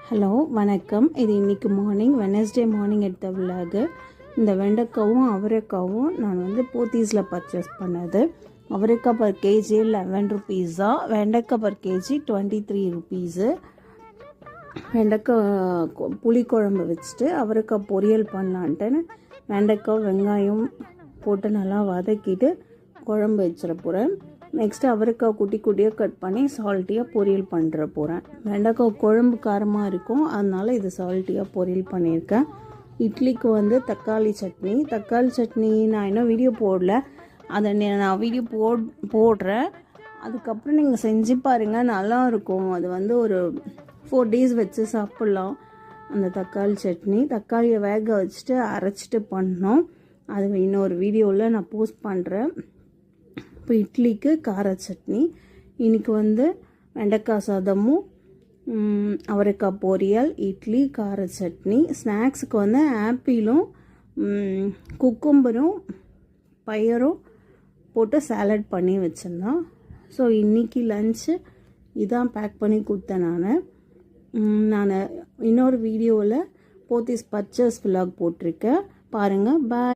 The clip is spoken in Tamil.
ஹலோ வணக்கம். இது இன்றைக்கி மார்னிங் வெனஸ்டே மார்னிங் எடுத்த விலாகு. இந்த வெண்டைக்காவும் அவரைக்காவும் நான் போத்தீஸில் பர்ச்சேஸ் பண்ணது. அவரைக்காய் பர் கேஜி 11 ருபீஸா, வெண்டைக்காய் பர் கேஜி 23 ருபீஸு. வெண்டைக்காய் புளிக்குழம்பு வச்சுட்டு அவரைக்காய் பொரியல் பண்ணலான்ட்டு வெண்டைக்காய் வெங்காயம் போட்டு நல்லா வதக்கிட்டு குழம்பு வச்சிட போகிறேன். நெக்ஸ்ட்டு அவரைக்காய் குட்டி குட்டியாக கட் பண்ணி சால்ட்டியாக பொரியல் பண்ணுற போகிறேன். வெண்டைக்காய் குழம்பு காரமாக இருக்கும், அதனால் இது சால்ட்டியாக பொரியல் பண்ணியிருக்கேன். இட்லிக்கு தக்காளி சட்னி நான் இன்னும் வீடியோ போடல, அதை நான் வீடியோ போடுறேன். அதுக்கப்புறம் நீங்கள் செஞ்சு பாருங்கள், நல்லாயிருக்கும். அது ஒரு 4 days வச்சு சாப்பிட்லாம். அந்த தக்காளி சட்னி தக்காளியை வேக வச்சுட்டு அரைச்சிட்டு பண்ணோம். அது இன்னொரு வீடியோவில் நான் போஸ்ட் பண்ணுறேன். இப்போ இட்லிக்கு கார சட்னி, இன்றைக்கி வெண்டைக்காய் சாதமும் அவரைக்காய் பொரியல், இட்லி, கார சட்னி. ஸ்நாக்ஸுக்கு ஆப்பிளும் குக்கும்பரும் பயரும் போட்டு சாலட் பண்ணி வச்சுருந்தோம். ஸோ இன்றைக்கி லஞ்சு இதான் பேக் பண்ணி கொடுத்தேன். நான் இன்னொரு வீடியோவில் போத்தீஸ் பர்ச்சேஸ் விலாக் போட்டிருக்கேன், பாருங்கள். பாய்.